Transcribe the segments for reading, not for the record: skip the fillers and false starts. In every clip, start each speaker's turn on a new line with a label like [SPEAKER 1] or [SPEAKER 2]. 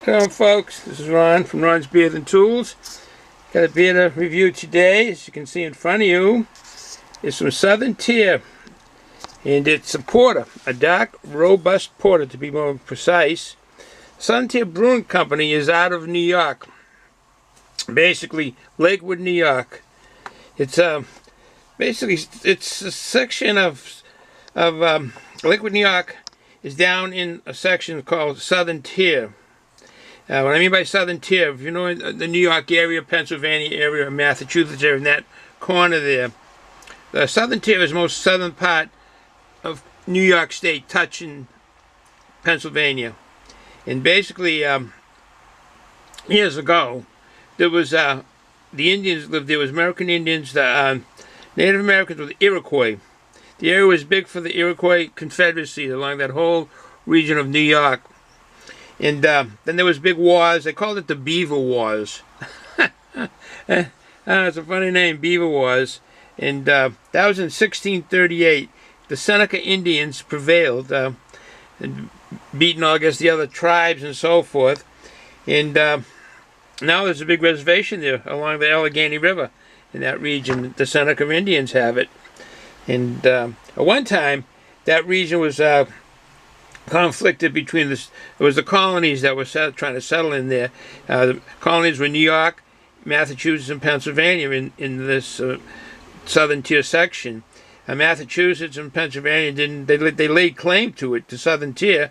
[SPEAKER 1] Hello folks, this is Ron from Ron's Beers and Tools. Got a beer to review today. As you can see in front of you, it's from Southern Tier, and it's a porter, a dark, robust porter to be more precise. Southern Tier Brewing Company is out of New York, basically Lakewood, New York. It's it's a section of Lakewood, New York is down in a section called Southern Tier. What I mean by Southern Tier, if you know the New York area, Pennsylvania area, Massachusetts area, in that corner there, the Southern Tier is the most southern part of New York State, touching Pennsylvania. And basically, years ago, there was the Indians lived there. Was American Indians, the Native Americans were the Iroquois. The area was big for the Iroquois Confederacy along that whole region of New York. And then there was big wars. They called it the Beaver Wars. It's a funny name, Beaver Wars. And that was in 1638. The Seneca Indians prevailed, and beaten all, I guess, the other tribes and so forth. And now there's a big reservation there along the Allegheny River in that region. The Seneca Indians have it. And at one time, that region was conflicted between it was the colonies that were trying to settle in there. The colonies were New York, Massachusetts, and Pennsylvania in this Southern Tier section. Massachusetts and Pennsylvania they laid claim to it, to Southern Tier,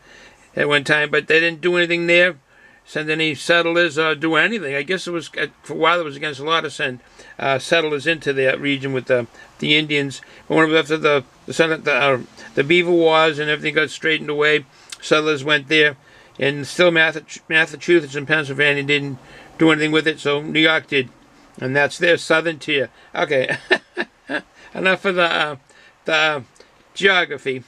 [SPEAKER 1] at one time, but they didn't do anything there, send any settlers or do anything. I guess it was, for a while, it was against a lot to send settlers into that region with the Indians. But after the Beaver Wars and everything got straightened away, settlers went there, and still Massachusetts and Pennsylvania didn't do anything with it, so New York did, and that's their Southern Tier. Okay, enough of the geography.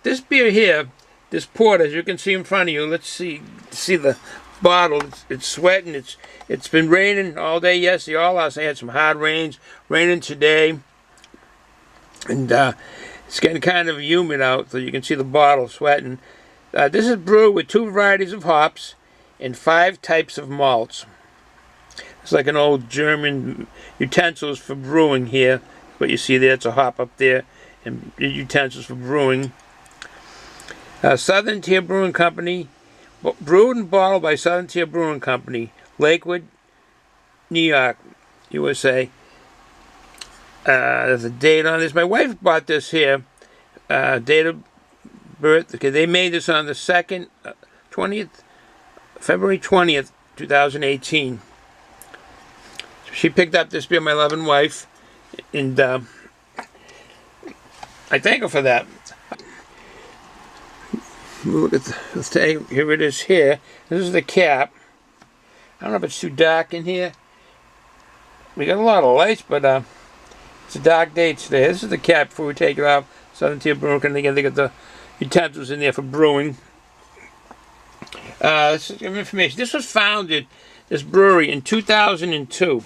[SPEAKER 1] This beer here, this porter, as you can see in front of you, let's see the bottle. It's sweating. It's been raining all day yesterday. All last night had some hard rains. Raining today, and it's getting kind of humid out, so you can see the bottle sweating. This is brewed with 2 varieties of hops and 5 types of malts. It's like an old German utensils for brewing here. What you see there, it's a hop up there, and utensils for brewing. Southern Tier Brewing Company, brewed and bottled by Southern Tier Brewing Company, Lakewood, New York, USA. There's a date on this. My wife bought this here. Date of birth. Okay, they made this on the February 20th, 2018. She picked up this beer, my loving wife, and I thank her for that. Look at the thing. Here it is here. This is the cap. I don't know if it's too dark in here. We got a lot of lights, but it's a dark day today. This is the cap before we take it off. Southern Tier Brewing, and again, they got the utensils in there for brewing. This is information. This was founded, this brewery, in 2002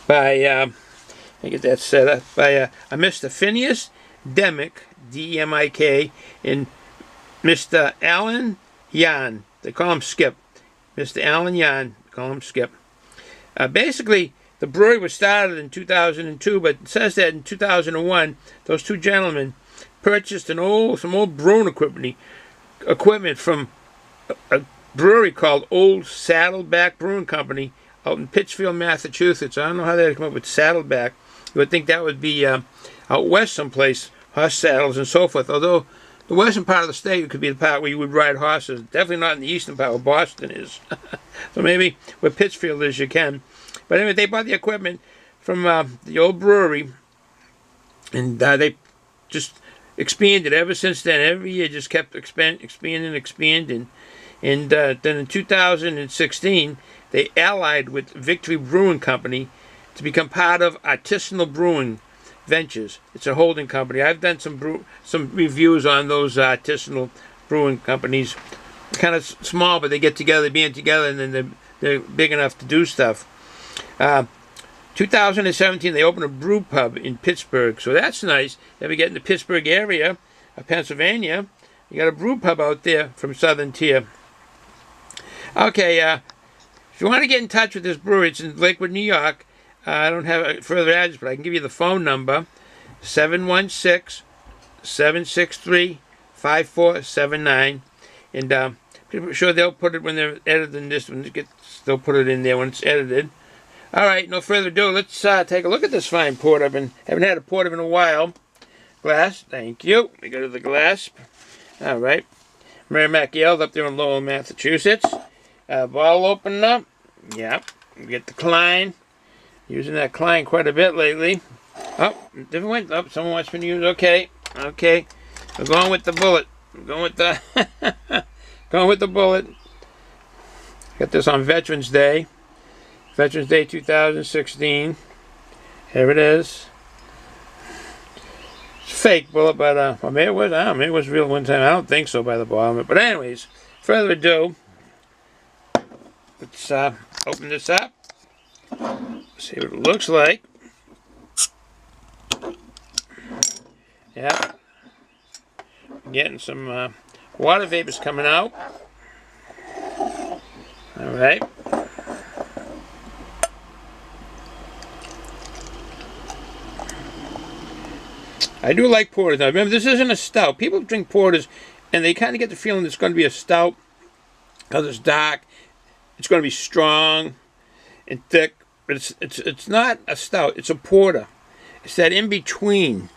[SPEAKER 1] by, let me get that set up, by a Mr. Phineas Demick, D-E-M-I-K, and Mr. Alan Yan. They call him Skip. Mr. Alan Yan, they call him Skip. Basically, the brewery was started in 2002, but it says that in 2001, those 2 gentlemen purchased some old brewing equipment from a brewery called Old Saddleback Brewing Company out in Pittsfield, Massachusetts. I don't know how they come up with Saddleback. You would think that would be out west someplace, horse saddles and so forth. Although the western part of the state could be the part where you would ride horses. Definitely not in the eastern part where Boston is. So maybe where Pittsfield is you can. But anyway, they bought the equipment from the old brewery, and they just expanded ever since then. Every year just kept expanding. And then in 2016, they allied with Victory Brewing Company to become part of Artisanal Brewing Ventures. It's a holding company. I've done some reviews on those artisanal brewing companies. Kind of small, but they get together, being together, and then they're big enough to do stuff. 2017, they opened a brew pub in Pittsburgh, so that's nice. If we get in the Pittsburgh area of Pennsylvania, You got a brew pub out there from Southern Tier. Okay, if you want to get in touch with this brewery, it's in Lakewood, New York. I don't have a further address, but I can give you the phone number, 716-763-5479. And I'm sure they'll put it when they're editing this. They'll put it in there when it's edited. All right, no further ado. Let's take a look at this fine port. Haven't had a port in a while. Glass, thank you. We go to the glass. All right. Merrimack Yale up there in Lowell, Massachusetts. Bottle opener. Yep. We get the Klein. Using that Klein quite a bit lately. Oh, different one. Oh, someone wants me to use. Okay. Okay. We're going with the bullet. We're going with the going with the bullet. Got this on Veterans Day. Veterans Day 2016. Here it is. It's fake bullet, but well, maybe it was. I don't know, maybe it was real one time. I don't think so by the bottom. But anyways, further ado, let's open this up. See what it looks like. Yeah, getting some water vapors coming out. All right. I do like porters. Now remember, this isn't a stout. People drink porters and they kind of get the feeling it's going to be a stout because it's dark. It's going to be strong and thick, but it's not a stout. It's a porter. It's that in between.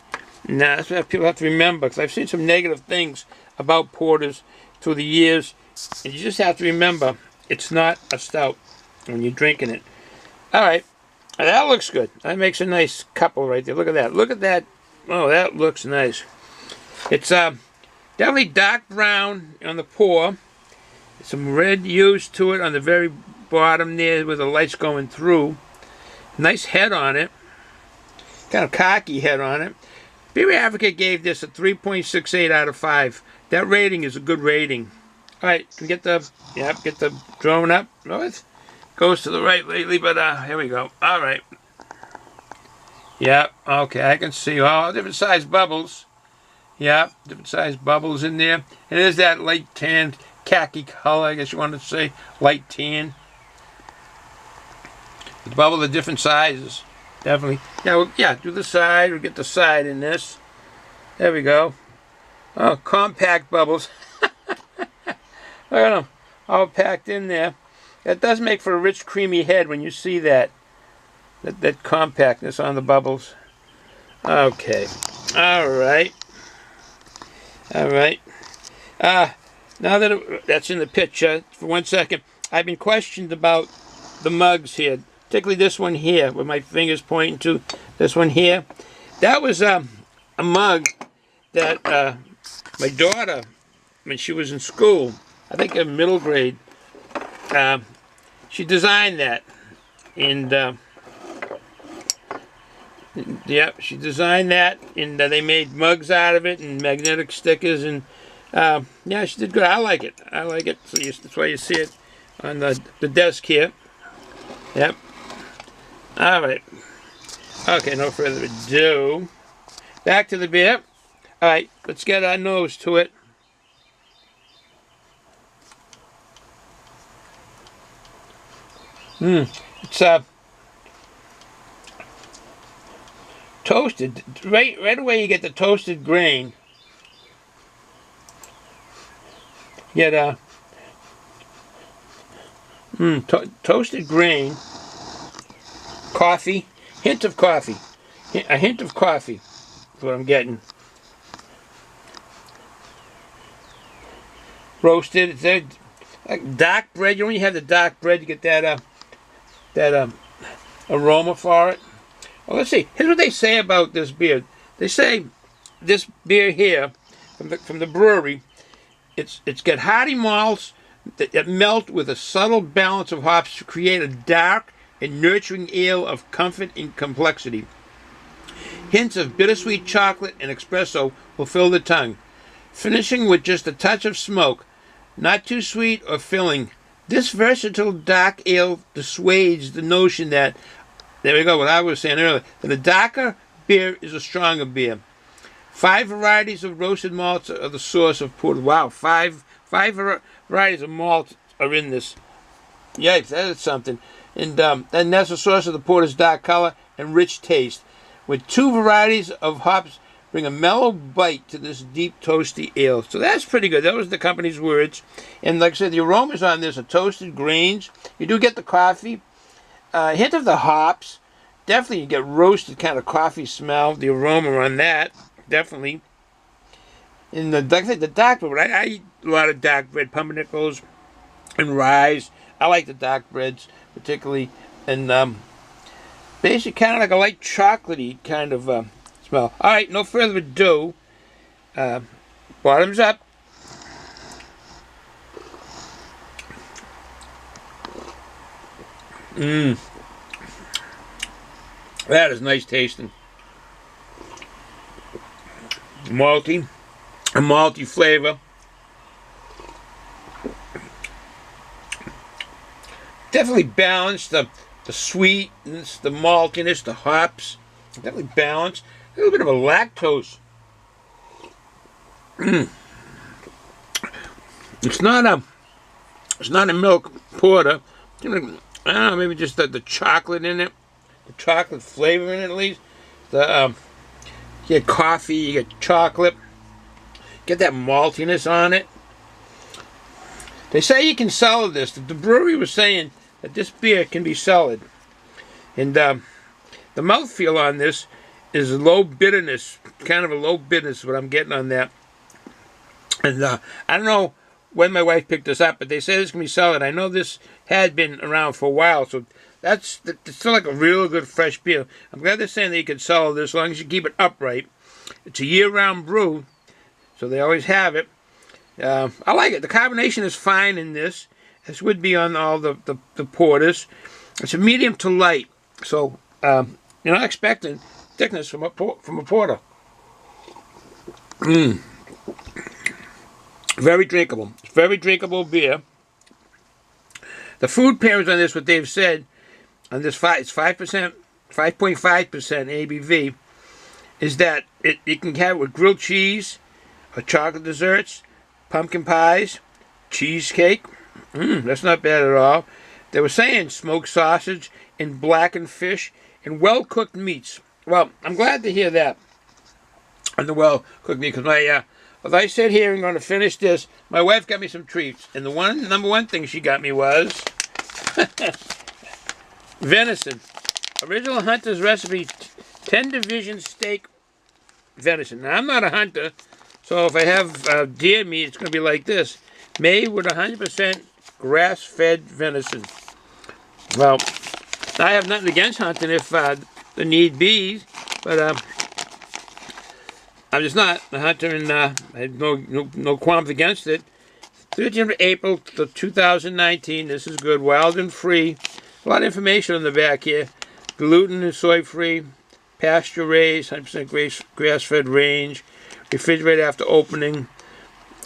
[SPEAKER 1] Now that's what people have to remember, because I've seen some negative things about porters through the years, and you just have to remember it's not a stout when you're drinking it. All right, that looks good. That makes a nice couple right there. Look at that. Look at that. Oh, that looks nice. It's definitely dark brown on the pour. Some red used to it on the very bottom there where the light's going through. Nice head on it. Kind of cocky head on it. Beer Advocate gave this a 3.68 out of 5. That rating is a good rating. All right, can we get the drone up? No, it goes to the right lately, but here we go. All right. Yep, okay, I can see all different size bubbles. Yep, different size bubbles in there. And there's that light tan, khaki color, I guess you wanted to say, light tan. The bubble of different sizes, definitely. Yeah, do the side, we'll get the side in this. There we go. Oh, compact bubbles. Look at them, all packed in there. That does make for a rich, creamy head when you see that. That compactness on the bubbles. Okay. All right. All right. Now that that's in the picture, for 1 second, I've been questioned about the mugs here, particularly this one here, with my fingers pointing to this one here. That was a mug that my daughter, when she was in school, I think in middle grade, she designed that, and yeah, she designed that, and they made mugs out of it and magnetic stickers, and yeah, she did good. I like it. I like it. So that's why you see it on the desk here. Yep. All right. Okay, no further ado. Back to the beer. All right, let's get our nose to it. It's toasted. Right away you get the toasted grain. You get toasted grain, coffee, hint of coffee. A hint of coffee is what I'm getting. Roasted. It's like dark bread. You know when you have the dark bread, you get that aroma for it. Well, let's see. Here's what they say about this beer. They say this beer here from the brewery, it's got hardy malts that melt with a subtle balance of hops to create a dark and nurturing ale of comfort and complexity. Hints of bittersweet chocolate and espresso will fill the tongue, finishing with just a touch of smoke. Not too sweet or filling. This versatile dark ale dissuades the notion that, there we go, what I was saying earlier, that a darker beer is a stronger beer. 5 varieties of roasted malts are the source of porter. Wow, five varieties of malt are in this. Yikes, that is something. And that's the source of the porter's dark color and rich taste. With 2 varieties of hops bring a mellow bite to this deep toasty ale. So that's pretty good. That was the company's words. And like I said, the aromas on this are toasted grains. You do get the coffee. A hint of the hops. Definitely you get roasted kind of coffee smell. The aroma on that. Definitely. And like I said, the dark bread. I eat a lot of dark bread. Pumpernickels and rye. I like the dark breads particularly. And basically kind of like a light chocolatey kind of smell. All right, no further ado. Bottoms up. That is nice tasting. Malty. A malty flavor. Definitely balanced. The sweetness, the maltiness, the hops. Definitely balanced. A little bit of a lactose. It's not a milk porter. I don't know, maybe just the chocolate in it. The chocolate flavor in it, at least. You get coffee, you get chocolate. Get that maltiness on it. They say you can cellar this. The brewery was saying that this beer can be cellared. And the mouthfeel on this is low bitterness. Kind of a low bitterness, what I'm getting on that. And I don't know when my wife picked this up, but they say this can be cellared. I know this had been around for a while, so that's still like a real good fresh beer. I'm glad they're saying that you can cellar this as long as you keep it upright. It's a year-round brew, so they always have it. I like it. The carbonation is fine in this, as would be on all the porters. It's a medium to light, so you're not expecting thickness from a porter. Very drinkable. It's very drinkable beer. The food pairings on this, what they've said, on this it's 5%, 5.5% ABV, is that you can have it with grilled cheese, or chocolate desserts, pumpkin pies, cheesecake. That's not bad at all. They were saying smoked sausage and blackened fish and well-cooked meats. Well, I'm glad to hear that on the well-cooked meat, because as I sit here and going to finish this, my wife got me some treats, and the number one thing she got me was venison. Original Hunter's Recipe 10 division steak venison. Now, I'm not a hunter, so if I have deer meat, it's going to be like this. Made with 100% grass-fed venison. Well, I have nothing against hunting if the need be, but I'm just not a hunter, and I have no qualms against it. 13th of April 2019. This is good. Wild and free. A lot of information on the back here. Gluten and soy-free. Pasture raised. 100% grass-fed range. Refrigerated after opening.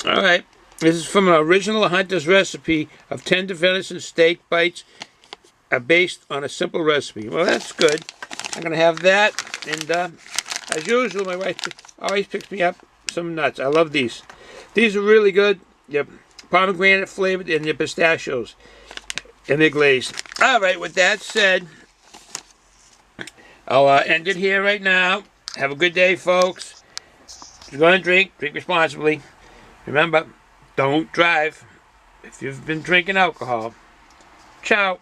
[SPEAKER 1] All right. This is from an original Hunter's Recipe of tender venison steak bites based on a simple recipe. Well, that's good. I'm going to have that. And as usual, my wife always picks me up some nuts. I love these. These are really good. Yep. Pomegranate flavored, and the pistachios. And they're glazed. All right, with that said, I'll end it here right now. Have a good day, folks. If you're going to drink responsibly. Remember, don't drive if you've been drinking alcohol. Ciao.